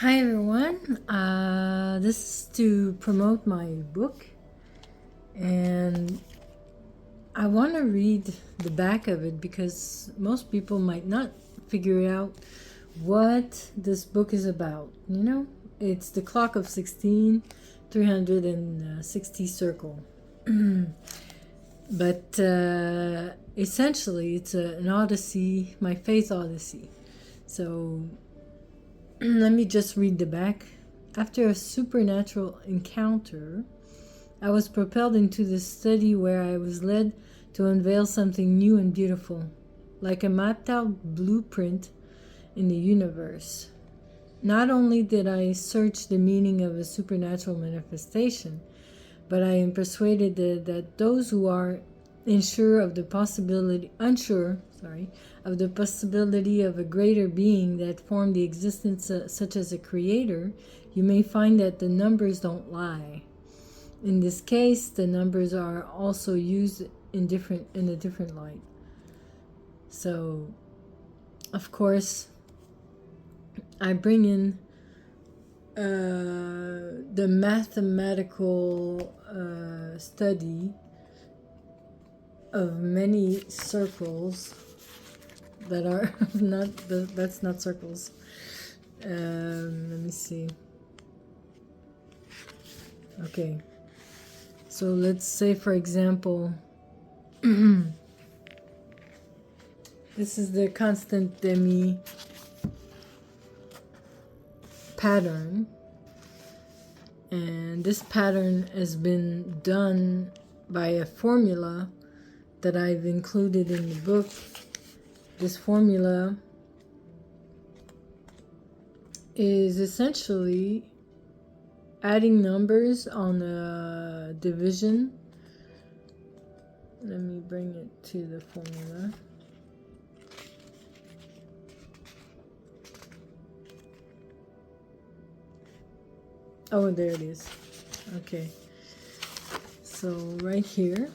Hi everyone, this is to promote my book, and I want to read the back of it because most people might not figure out what this book is about. It's the clock of 16, 360 circle. But essentially it's an odyssey, my faith odyssey. So let me just read the back. After a supernatural encounter, I was propelled into this study where I was led to unveil something new and beautiful, like a mapped out blueprint in the universe. Not only did I search the meaning of a supernatural manifestation, but I am persuaded that those who are unsure of the possibility of a greater being that formed the existence such as a creator, you may find that the numbers don't lie. In this case, the numbers are also used in a different light. So, of course, I bring in the mathematical study of many circles that are that's not circles. Let me see. Okay, so let's say, for example, this is the constant demi pattern, and this pattern has been done by a formula that I've included in the book. This formula is essentially adding numbers on a division. Let me bring it to the formula. Oh, there it is. Okay. So right here,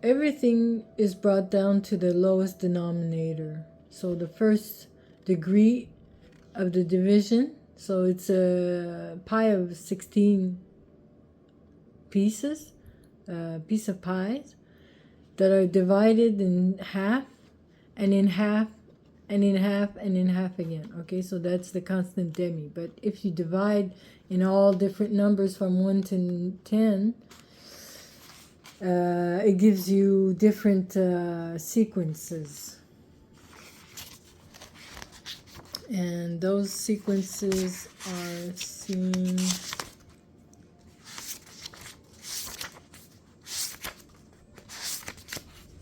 everything is brought down to the lowest denominator. So the first degree of the division, so it's a pie of 16 pieces, piece of pies that are divided in half and in half and in half and in half again. Okay, so that's the constant demi. But if you divide in all different numbers from 1 to 10, it gives you different sequences. And those sequences are seen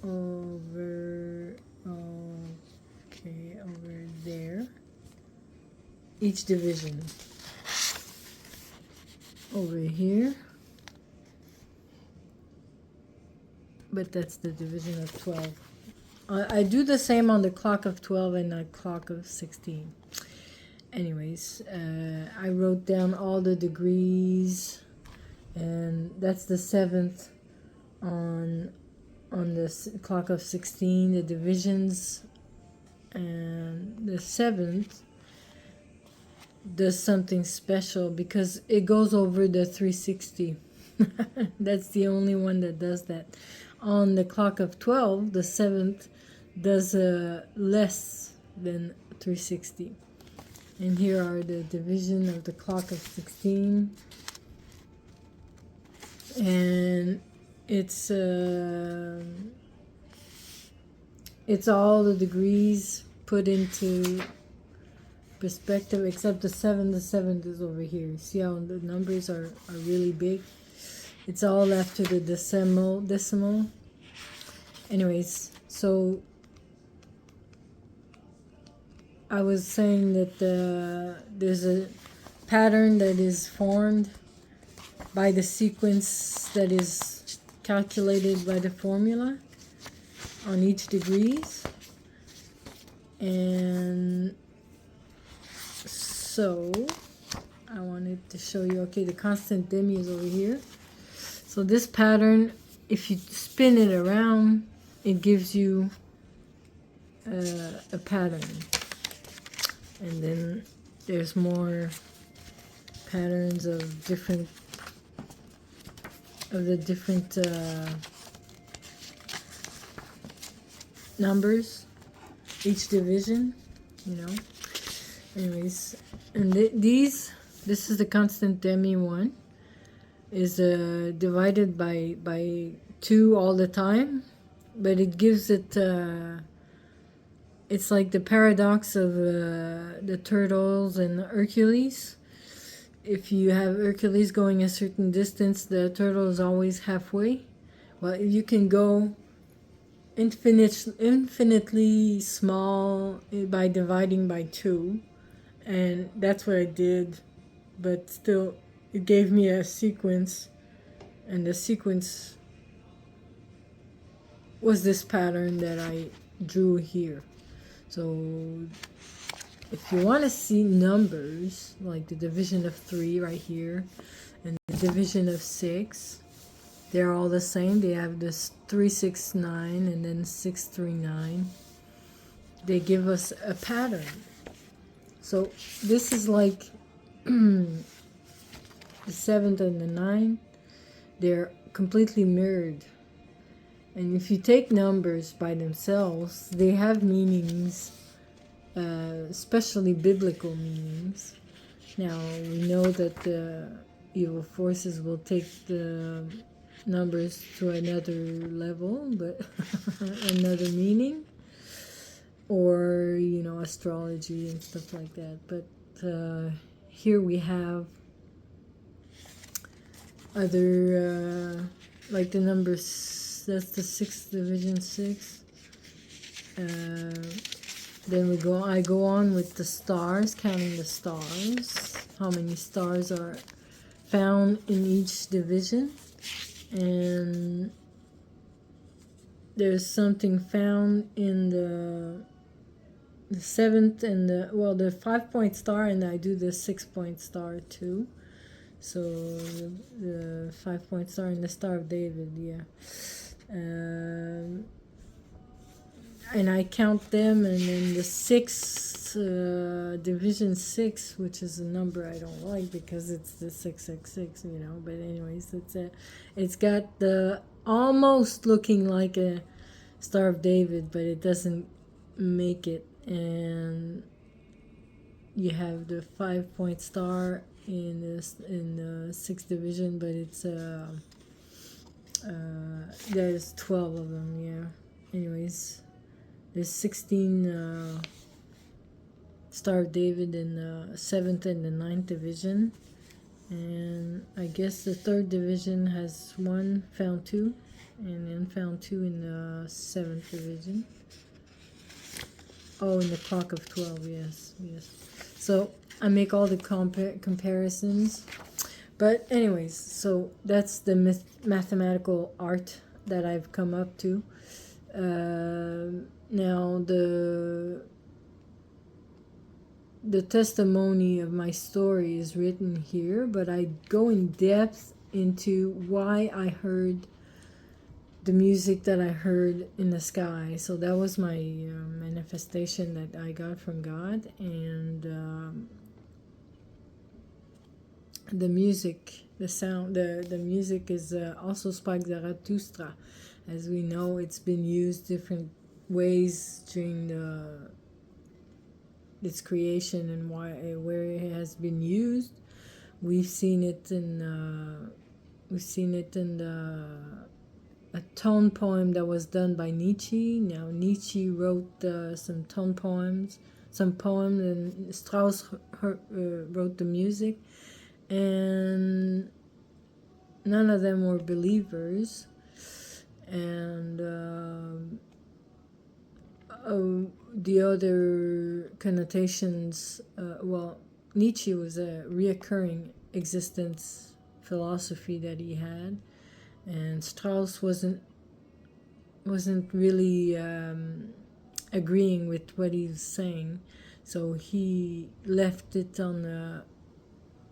over there. Each division over here. But that's the division of 12. I do the same on the clock of 12 and the clock of 16. Anyways, I wrote down all the degrees, and that's the 7th on the clock of 16, the divisions, and the 7th does something special because it goes over the 360. That's the only one that does that. On the clock of 12, the 7th does less than 360. And here are the division of the clock of 16. And it's all the degrees put into perspective, except the 7. The 7th is over here. See how the numbers are really big? It's all after the decimal. Anyways, so I was saying that there's a pattern that is formed by the sequence that is calculated by the formula on each degrees. And so I wanted to show you, okay, the constant demi is over here. So this pattern, if you spin it around, it gives you a pattern. And then there's more patterns of the different numbers, each division, you know. Anyways, and this is the constant demi one, is divided by 2 all the time, but it gives it it's like the paradox of the turtles and Hercules. If you have Hercules going a certain distance, the turtle is always halfway. Well, if you can go infinitely small by dividing by 2, and that's what I did, but still it gave me a sequence, and the sequence was this pattern that I drew here. So if you want to see numbers, like the division of 3 right here, and the division of 6, they're all the same. They have this 369 and then 639. They give us a pattern. So this is like the 7th and the 9th. They're completely mirrored. And if you take numbers by themselves, they have meanings, especially biblical meanings. Now, we know that the evil forces will take the numbers to another level, but another meaning, or, you know, astrology and stuff like that. But here we have other, like the numbers, that's the 6th division, 6. Then I go on with the stars, counting the stars, how many stars are found in each division. And there's something found in the 7th and the 5-point star, and I do the 6-point star too. So the 5-point star and the Star of David, yeah. And I count them, and then the 6th division 6, which is a number I don't like because it's the 666, you know. But anyways, it's got the almost looking like a Star of David, but it doesn't make it. And you have the 5-point star in the 6th division, but it's there's 12 of them, yeah. Anyways, there's 16 Star of David in the 7th and the 9th division, and I guess the 3rd division has 1, found 2, and then found 2 in the 7th division. Oh, in the clock of 12, yes. So I make all the comparisons. But anyways, so that's the mathematical art that I've come up to. Now the testimony of my story is written here, but I go in depth into why I heard the music that I heard in the sky. So that was my manifestation that I got from God, and the music, the sound, the music is also Spike Zarathustra. As we know, it's been used different ways during its creation and where it has been used. We've seen it in a tone poem that was done by Nietzsche. Now Nietzsche wrote some tone poems, and Strauss wrote the music, and none of them were believers. And the other connotations, Nietzsche was a reoccurring existence philosophy that he had, and Strauss wasn't really agreeing with what he was saying, so he left it on a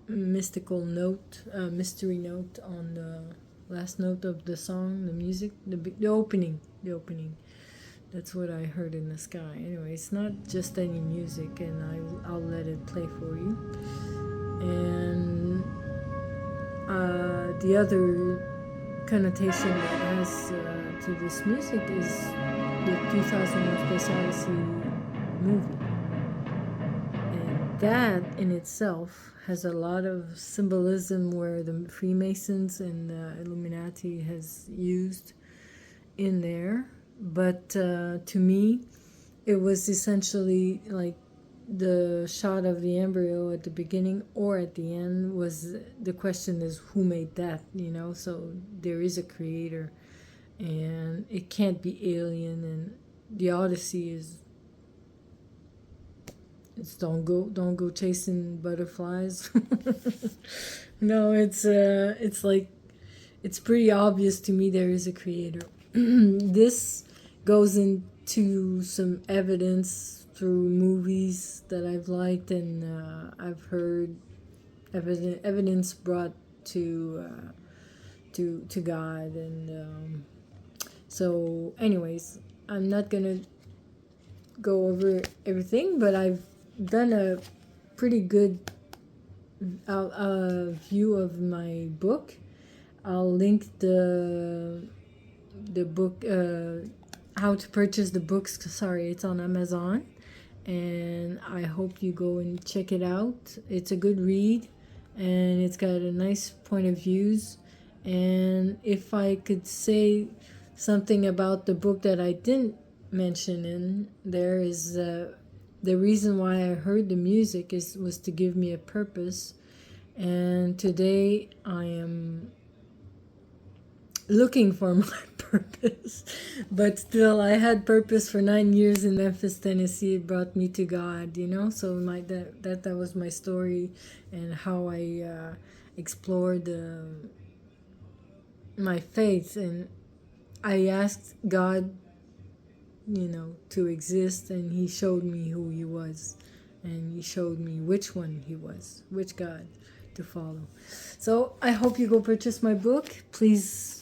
mystical note, mystery note on the last note of the song, the music, the opening. That's what I heard in the sky. Anyway, it's not just any music, and I'll let it play for you. And the other connotation that has to this music is the 2001 Space Odyssey movie. And that in itself has a lot of symbolism where the Freemasons and the Illuminati has used in there. But to me, it was essentially like the shot of the embryo at the beginning or at the end was the question is who made that, so there is a creator and it can't be alien. And the Odyssey is it's don't go chasing butterflies. No, it's like it's pretty obvious to me there is a creator. This goes into some evidence through movies that I've liked, and I've heard evidence brought to God, and so anyways, I'm not gonna go over everything, but I've done a pretty good view of my book. I'll link the book, how to purchase the books. Sorry, it's on Amazon, and I hope you go and check it out. It's a good read, and it's got a nice point of views. And if I could say something about the book that I didn't mention in there is the reason why I heard the music was to give me a purpose. And today I am looking for my purpose, but still I had purpose for 9 years in Memphis, Tennessee. It brought me to God, so that was my story, and how I explored my faith. And I asked God to exist, and he showed me who he was, and he showed me which one he was, which God to follow. So I hope you go purchase my book, please.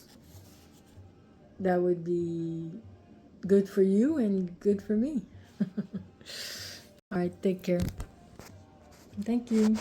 That would be good for you and good for me. All right, take care. Thank you.